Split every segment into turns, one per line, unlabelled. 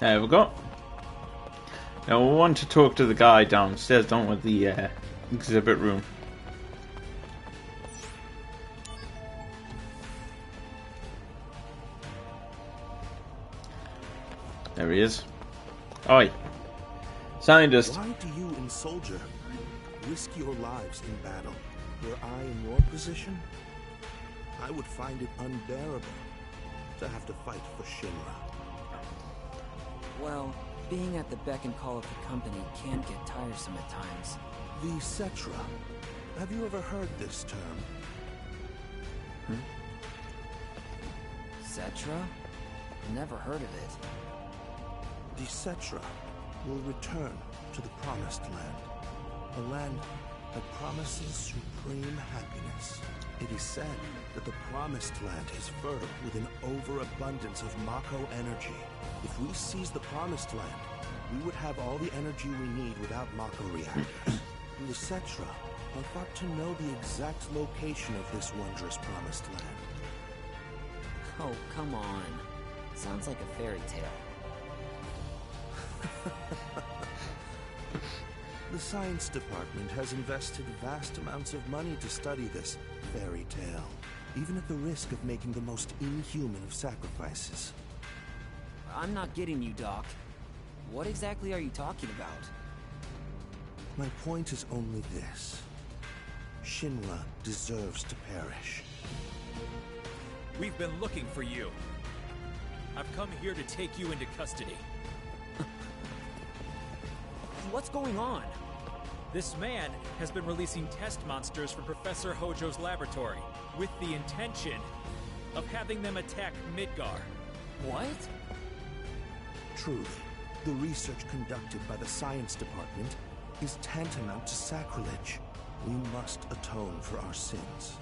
There we go. Now we want to talk to the guy downstairs, don't we? The exhibit room. There he is. Oi. Scientist.
Why do you and Soldier risk your lives in battle? Were I in your position, I would find it unbearable to have to fight for Shinra.
Well, being at the beck and call of the company can get tiresome at times.
The Cetra. Have you ever heard this term?
Cetra? Never heard of it.
The Cetra will return to the Promised Land. A land that promises supreme happiness. It is said that the Promised Land is fertile with an overabundance of Mako energy. If we seize the Promised Land, we would have all the energy we need without Mako reactors. The Cetra are thought to know the exact location of this wondrous Promised Land.
Oh, come on. Sounds like a fairy tale.
The science department has invested vast amounts of money to study this fairy tale, even at the risk of making the most inhuman of sacrifices.
I'm not getting you, Doc. What exactly are you talking about?
My point is only this. Shinra deserves to perish.
We've been looking for you. I've come here to take you into custody.
What's going on?
This man has been releasing test monsters from Professor Hojo's laboratory with the intention of having them attack Midgar.
What?
Truly, the research conducted by the science department is tantamount to sacrilege. We must atone for our sins.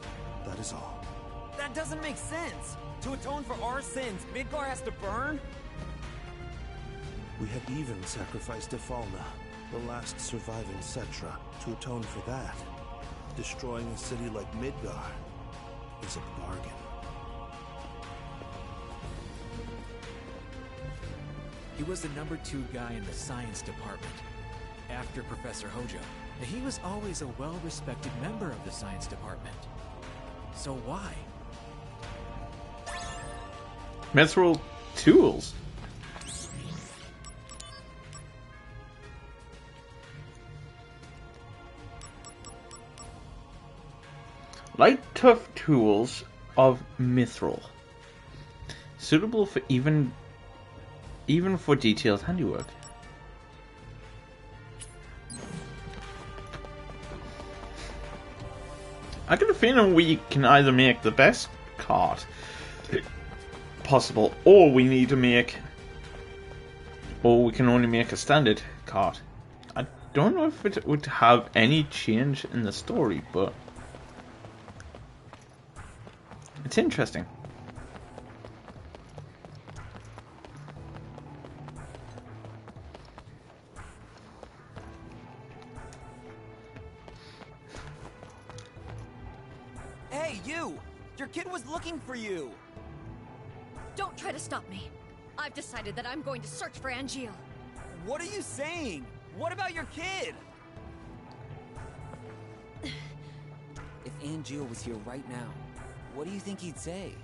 That is all.
That doesn't make sense! To atone for our sins, Midgar has to burn?
We have even sacrificed Ifalna, the last surviving Cetra, to atone for that. Destroying a city like Midgar is a bargain.
He was the #2 guy in the science department, after Professor Hojo. He was always a well-respected member of the science department. So why?
Mithril tools. Light, tough tools of mithril, suitable for even for detailed handiwork. I got a feeling we can either make the best cart possible, or we can only make a standard cart. I don't know if it would have any change in the story, but it's interesting.
Hey, you! Your kid was looking for you!
Don't try to stop me. I've decided that I'm going to search for Angeal.
What are you saying? What about your kid? If Angeal was here right now, what do you think he'd say?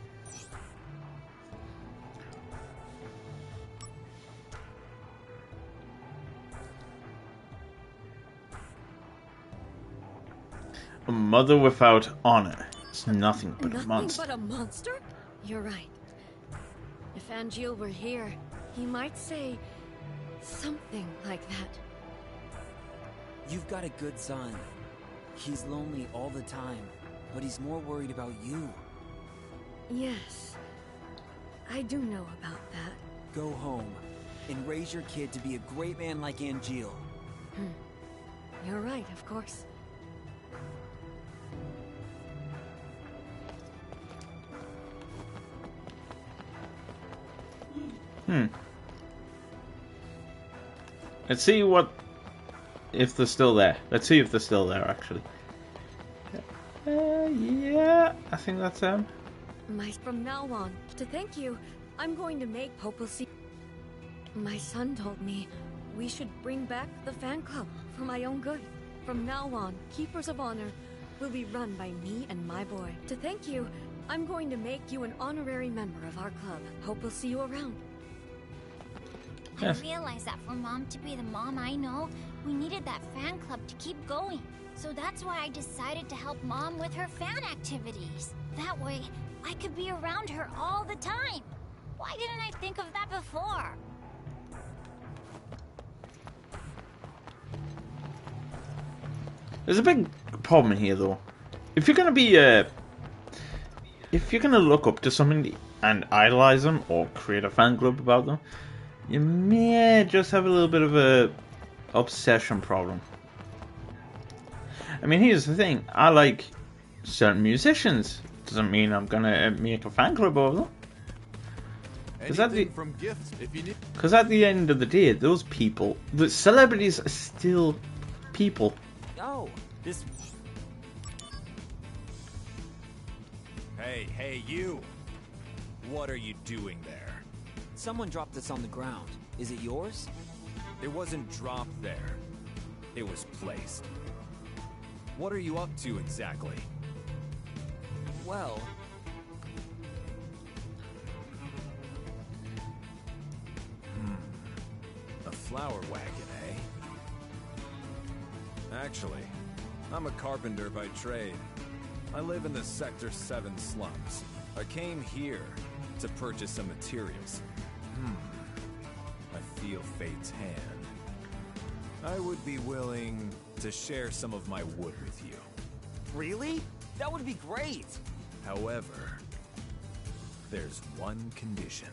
A mother without honor is nothing but a monster.
Nothing but a monster? You're right. If Angeal were here, he might say something like that.
You've got a good son. He's lonely all the time, but he's more worried about you.
Yes, I do know about that.
Go home and raise your kid to be a great man like Angeal.
You're right, of course.
Let's see if they're still there. Let's see if they're still there, actually. Yeah, I think that's them.
From now on, to thank you, I'm going to make Popo see. My son told me we should bring back the fan club for my own good. From now on, Keepers of Honor will be run by me and my boy. To thank you, I'm going to make you an honorary member of our club. Hope we'll see you around.
Yes.
I realized that for Mom to be the mom I know, we needed that fan club to keep going. So that's why I decided to help Mom with her fan activities. That way, I could be around her all the time. Why didn't I think of that before?
There's a big problem here, though. If you're gonna be if you're gonna look up to somebody and idolize them or create a fan club about them, you may just have a little bit of a obsession problem. I mean, here's the thing: I like certain musicians. Doesn't mean I'm gonna make a fan club of them. Because at the end of the day, those people, the celebrities, are still people.
Oh, this...
Hey, you! What are you doing there?
Someone dropped this on the ground. Is it yours?
It wasn't dropped there. It was placed. What are you up to exactly?
Well...
A flower wagon, eh? Actually, I'm a carpenter by trade. I live in the Sector 7 slums. I came here to purchase some materials. I feel fate's hand. I would be willing to share some of my wood with you.
Really? That would be great!
However, there's one condition.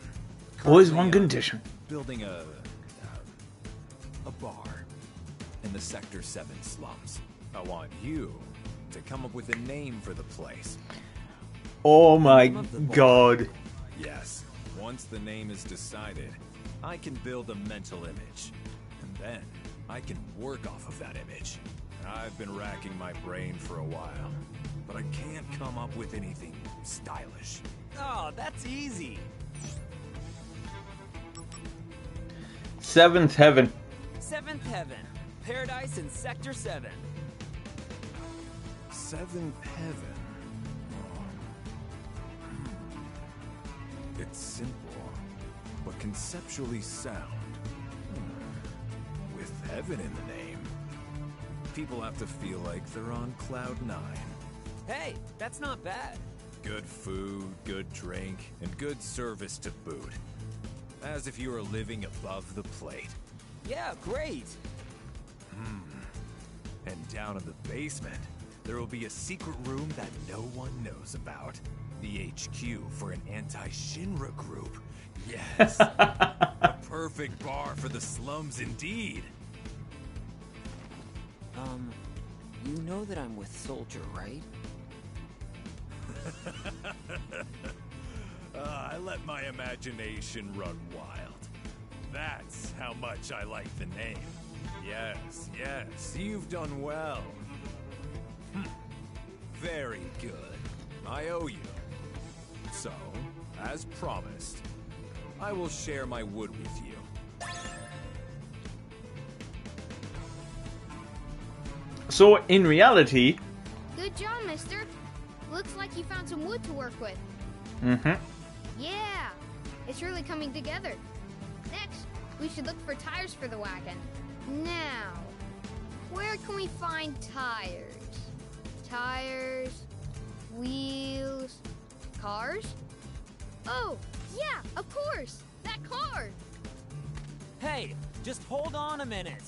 Always one condition.
Building a bar in the Sector 7 slums. I want you to come up with a name for the place.
Oh my god.
Yes, once the name is decided, I can build a mental image. And then I can work off of that image. I've been racking my brain for a while, but I can't come up with anything stylish.
Oh, that's easy!
Seventh Heaven.
Seventh Heaven. Paradise in Sector 7.
Seventh Heaven. It's simple, but conceptually sound. With heaven in the name, people have to feel like they're on cloud 9.
Hey, that's not bad.
Good food, good drink, and good service to boot. As if you were living above the plate.
Yeah, great!
And down in the basement, there will be a secret room that no one knows about. The HQ for an anti-Shinra group. Yes! A perfect bar for the slums indeed.
You know that I'm with Soldier, right?
I let my imagination run wild. That's how much I like the name. Yes, you've done well. Very good. I owe you. So, as promised, I will share my wood with you.
So, in reality...
Good job, mister. Looks like you found some wood to work with. Yeah, it's really coming together. Next, we should look for tires for the wagon. Now, where can we find tires? Tires, wheels, cars? Oh, yeah, of course, that car.
Hey, just hold on a minute.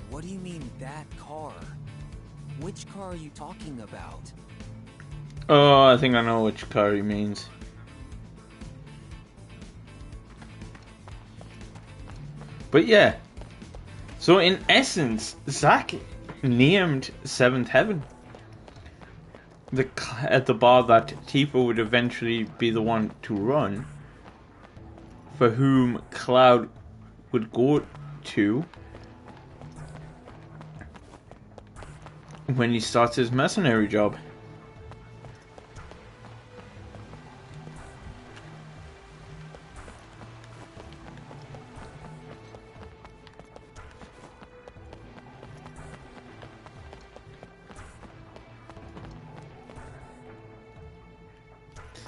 What do you mean, that car? Which car are you talking about?
Oh, I think I know which car he means. But yeah. So in essence, Zack named Seventh Heaven at the bar that Tifa would eventually be the one to run, for whom Cloud would go to when he starts his mercenary job.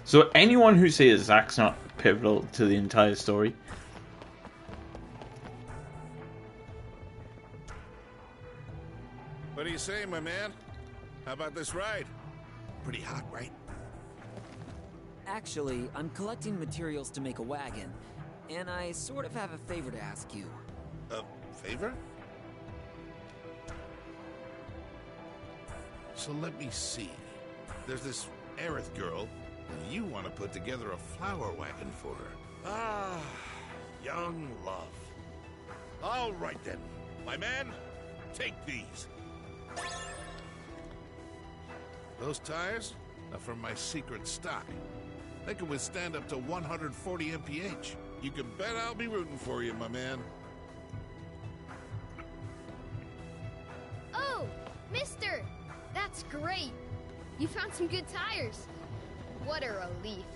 So anyone who says Zack's not pivotal to the entire story,
What do you say, my man? How about this ride? Pretty hot, right?
Actually, I'm collecting materials to make a wagon, and I sort of have a favor to ask you.
A favor? So let me see. There's this Aerith girl, and you want to put together a flower wagon for her. Ah, young love. All right then, my man, take these. Those tires are from my secret stock. They can withstand up to 140 mph. You can bet I'll be rooting for you, my man.
Oh, mister! That's great! You found some good tires. What a relief.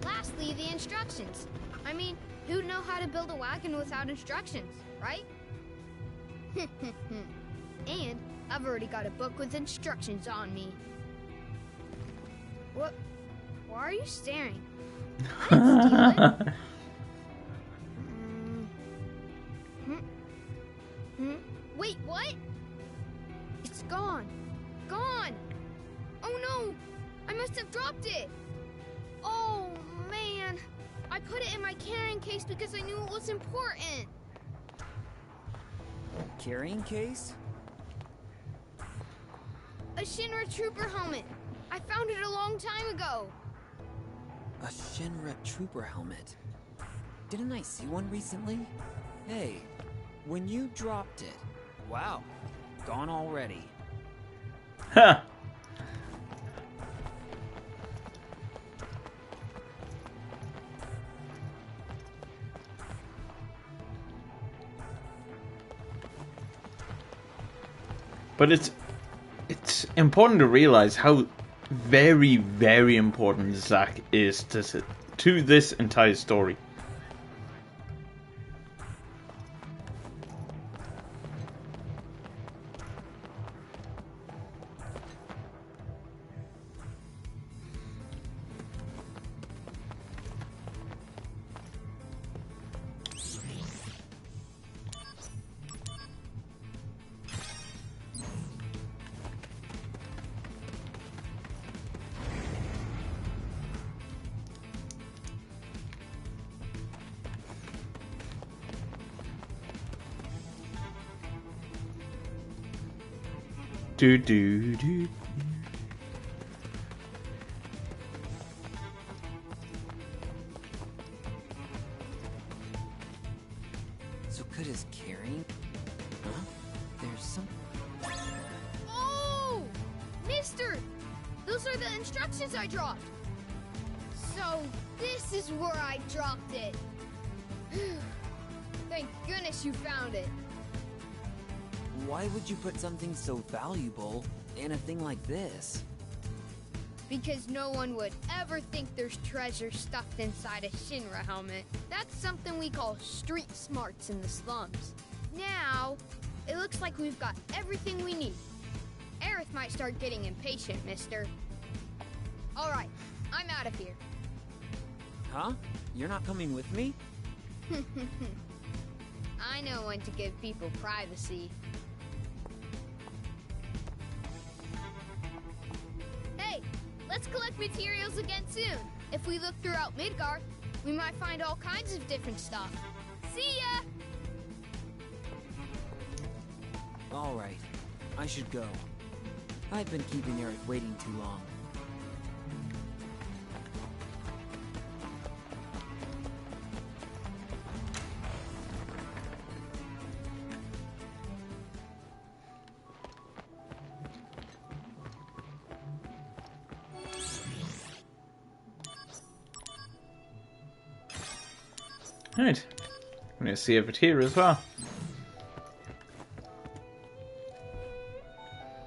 Lastly, the instructions. I mean, who'd know how to build a wagon without instructions, right? And I've already got a book with instructions on me. What? Why are you staring? I didn't steal it. Wait, what? It's gone. Gone! Oh no! I must have dropped it! Oh man! I put it in my carrying case because I knew it was important.
Carrying case?
A Shinra Trooper helmet. I found it a long time ago.
A Shinra Trooper helmet. Didn't I see one recently? Hey, when you dropped it. Wow, gone already.
huh? But it's important to realize how very, very important Zack is to this entire story. Do do do.
So good as carrying? Huh? There's some...
Oh! Mister! Those are the instructions I dropped. So this is where I dropped it. Thank goodness you found it.
Why would you put something so valuable in a thing like this?
Because no one would ever think there's treasure stuffed inside a Shinra helmet. That's something we call street smarts in the slums. Now, it looks like we've got everything we need. Aerith might start getting impatient, mister. All right, I'm out of here.
Huh? You're not coming with me?
I know when to give people privacy. Hey, let's collect materials again soon. If we look throughout Midgar, we might find all kinds of different stuff. See ya!
All right, I should go. I've been keeping Aerith waiting too long.
Right. I'm gonna see if it's here as well.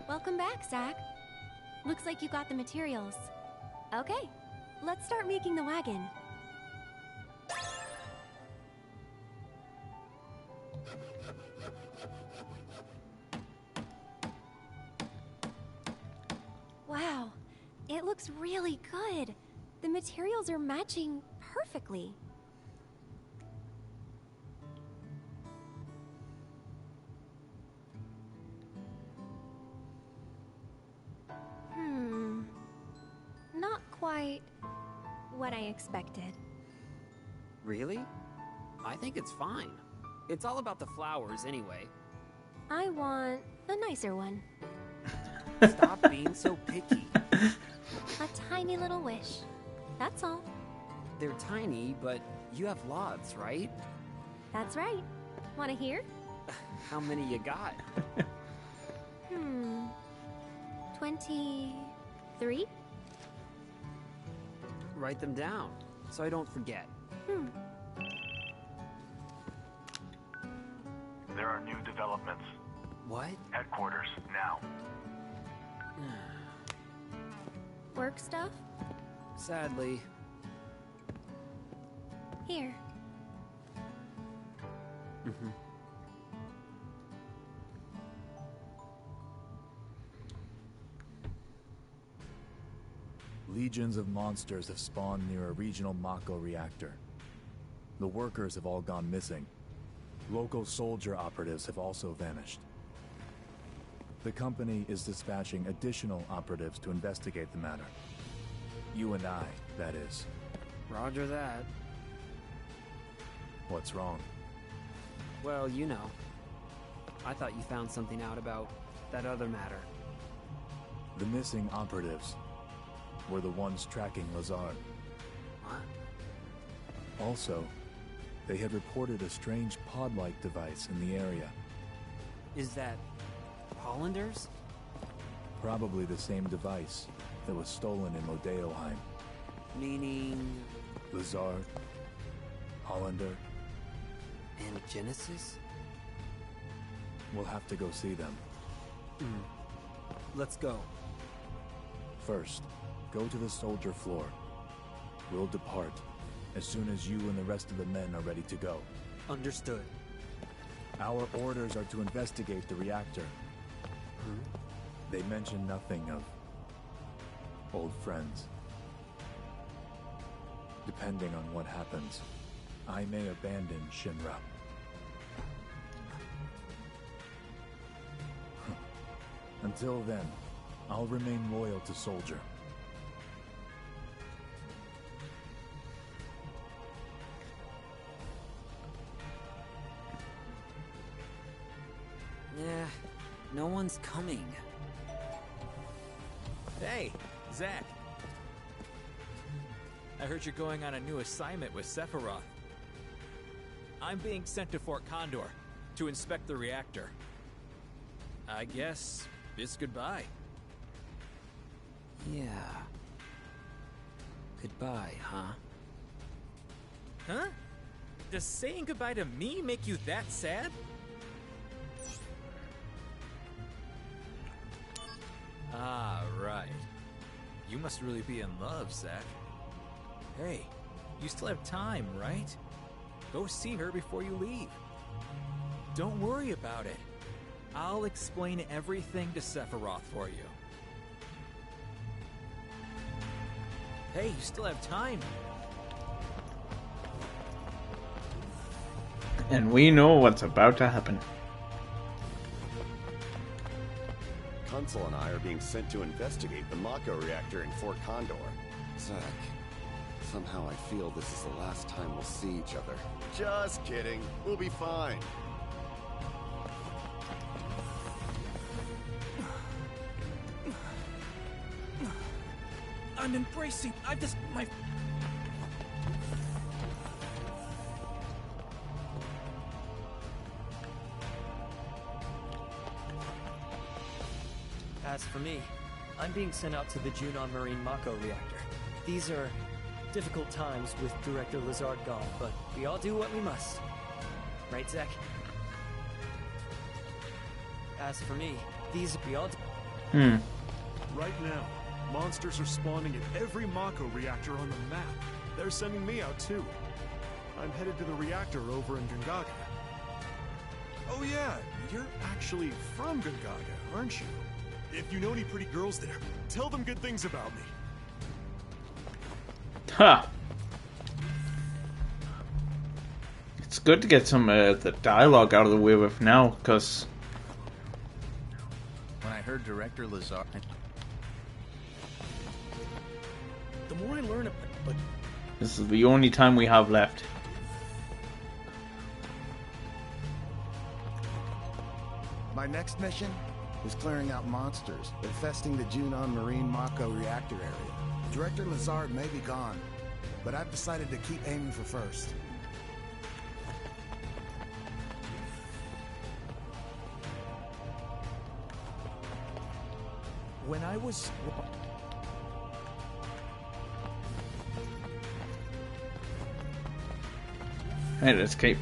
Welcome back, Zack. Looks like you got the materials. Okay, let's start making the wagon. Wow, it looks really good. The materials are matching perfectly. Not quite what I expected.
Really? I think it's fine. It's all about the flowers anyway.
I want a nicer one.
Stop being so picky.
A tiny little wish. That's all.
They're tiny, but you have lots, right?
That's right. Wanna hear?
How many you got?
23?
Write them down, so I don't forget.
There are new developments.
What?
Headquarters, now.
Work stuff?
Sadly.
Here.
Legions of monsters have spawned near a regional Mako reactor. The workers have all gone missing. Local soldier operatives have also vanished. The company is dispatching additional operatives to investigate the matter. You and I, that is.
Roger that.
What's wrong?
Well, you know. I thought you found something out about that other matter.
The missing operatives were the ones tracking Lazard.
What?
Also, they had reported a strange pod-like device in the area.
Is that Hollanders?
Probably the same device that was stolen in Modeoheim.
Meaning...
Lazard, Hollander.
And Genesis?
We'll have to go see them.
Let's go.
First, go to the soldier floor. We'll depart as soon as you and the rest of the men are ready to go.
Understood.
Our orders are to investigate the reactor. They mention nothing of old friends. Depending on what happens, I may abandon Shinra. Until then, I'll remain loyal to Soldier.
Yeah, no one's coming.
Hey, Zack. I heard you're going on a new assignment with Sephiroth. I'm being sent to Fort Condor to inspect the reactor. I guess it's goodbye.
Yeah. Goodbye, huh?
Huh? Does saying goodbye to me make you that sad? Ah, right. You must really be in love, Zack. Hey, you still have time, right? Go see her before you leave. Don't worry about it. I'll explain everything to Sephiroth for you. Hey, you still have time.
And we know what's about to happen.
Kunsel and I are being sent to investigate the Mako reactor in Fort Condor. Zack, somehow I feel this is the last time we'll see each other. Just kidding. We'll be fine.
I'm embracing. my.
As for me, I'm being sent out to the Junon Marine Mako reactor. These are difficult times with Director Lazard gone, but we all do what we must. Right, Zack? As for me, we all do.
Right now, monsters are spawning at every Mako reactor on the map. They're sending me out too. I'm headed to the reactor over in Gongaga. Oh yeah, you're actually from Gongaga, aren't you? If you know any pretty girls there, tell them good things about me.
Ha! It's good to get some the dialogue out of the way with now, because
when I heard Director Lazard,
The more I learn about but
this is the only time we have left.
My next mission is clearing out monsters infesting the Junon Marine Mako reactor area. Director Lazard may be gone, but I've decided to keep aiming for first.
when I was...
Hey, let's keep.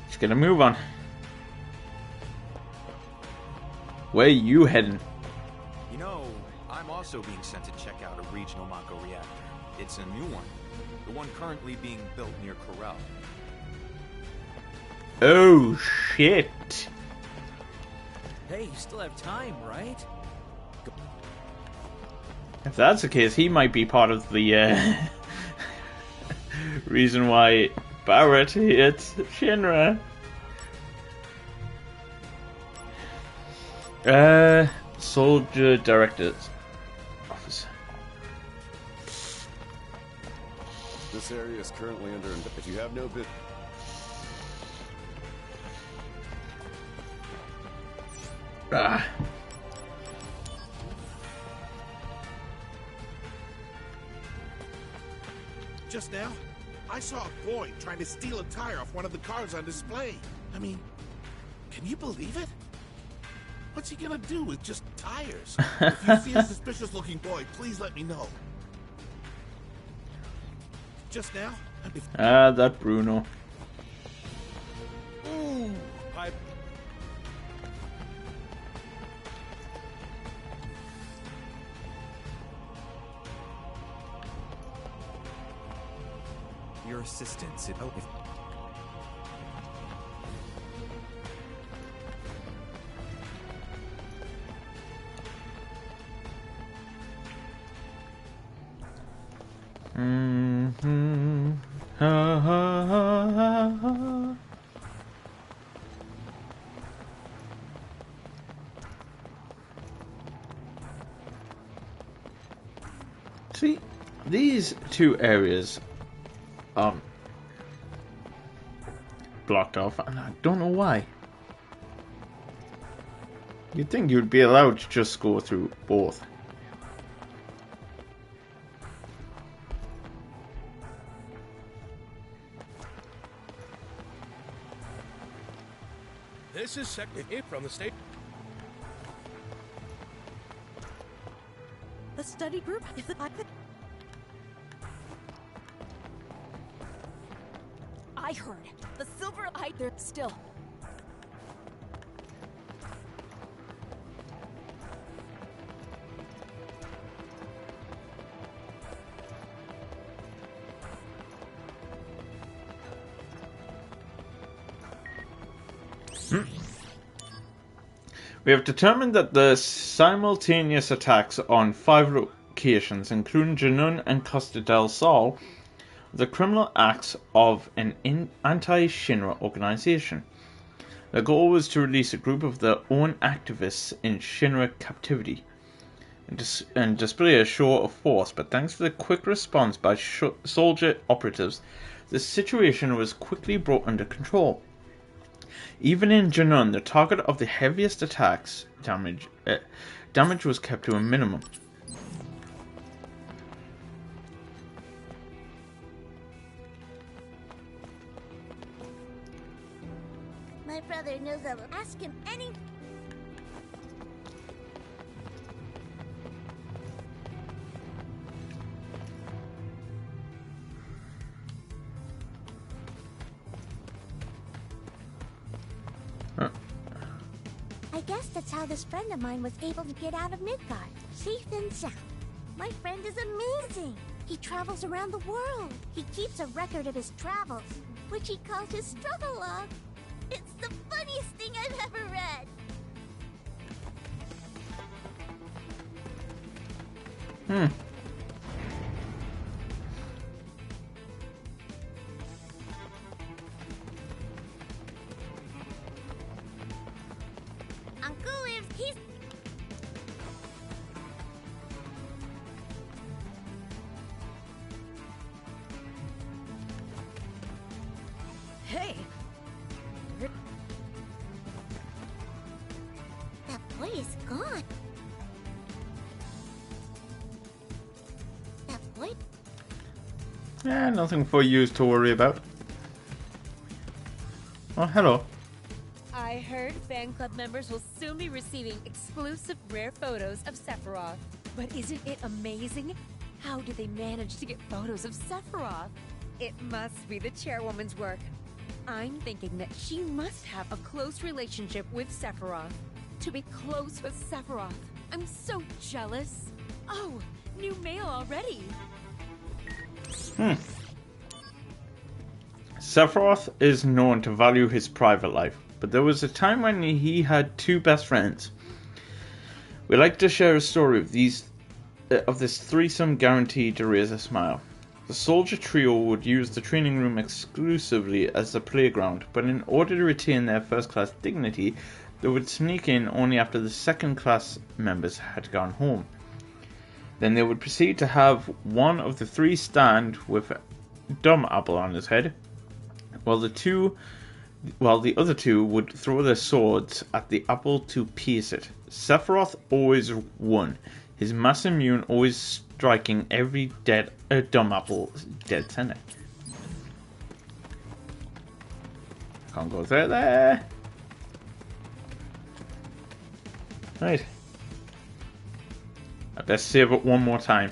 Just gonna move on. Where you heading?
You know, I'm also being sent to check out a regional Mako reactor. It's a new one. The one currently being built near Corel.
Oh, shit.
Hey, you still have time, right?
If that's the case, he might be part of the reason why Barret hits Shinra. Soldier Director's Office.
This area is currently under... If you have no bit...
Ah.
just now, I saw a boy trying to steal a tire off one of the cars on display. I mean, can you believe it? What's he gonna do with just tires? If you see a suspicious-looking boy, please let me know. Just now?
That Bruno.
Ooh,
Your assistance.
Mm-hmm. Ha, ha, ha, ha, ha. See, these two areas blocked off, and I don't know why. You'd think you'd be allowed to just go through both.
This is Sector 8 from the state.
The study group?
I heard the silver eye there still.
We have determined that the simultaneous attacks on 5 locations, including Junon and Costa del Sol, are the criminal acts of an anti-Shinra organization. The goal was to release a group of their own activists in Shinra captivity and display a show of force, but thanks to the quick response by soldier operatives, the situation was quickly brought under control. Even in Junon, the target of the heaviest attacks, damage was kept to a minimum.
My brother knows I will ask him any... I guess that's how this friend of mine was able to get out of Midgard, safe and sound. My friend is amazing. He travels around the world. He keeps a record of his travels, which he calls his struggle log. It's the funniest thing I've ever read.
Nothing for you to worry about. Oh, hello.
I heard fan club members will soon be receiving exclusive rare photos of Sephiroth. But isn't it amazing? How did they manage to get photos of Sephiroth? It must be the chairwoman's work. I'm thinking that she must have a close relationship with Sephiroth. To be close with Sephiroth. I'm so jealous. Oh, new mail already.
Sephiroth is known to value his private life, but there was a time when he had two best friends. We like to share a story of this threesome guaranteed to raise a smile. The soldier trio would use the training room exclusively as a playground, but in order to retain their first-class dignity, they would sneak in only after the second-class members had gone home. Then they would proceed to have one of the three stand with a dumb apple on his head, while the other two would throw their swords at the apple to pierce it. Sephiroth always won, his mass immune always striking every dumb apple dead center. Can't go through there. Right. I best save it one more time.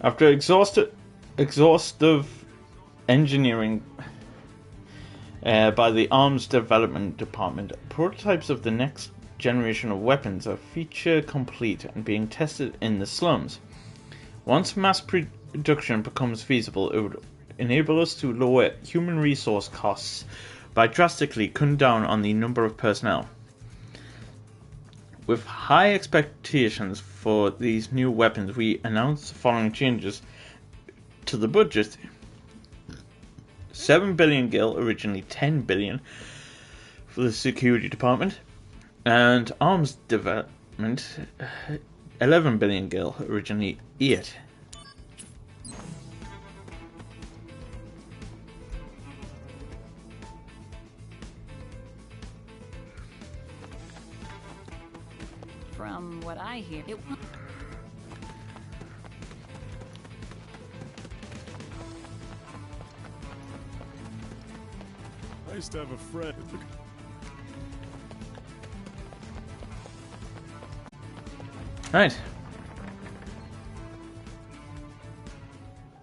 After exhaustive engineering by the Arms Development Department, prototypes of the next generation of weapons are feature complete and being tested in the slums. Once mass production becomes feasible, it would enable us to lower human resource costs by drastically cutting down on the number of personnel. With high expectations for these new weapons, we announced the following changes to the budget. 7 billion gil, originally 10 billion for the security department, and arms development 11 billion gil, originally 8.
From what I hear, it won't.
Nice to have a friend.
Right.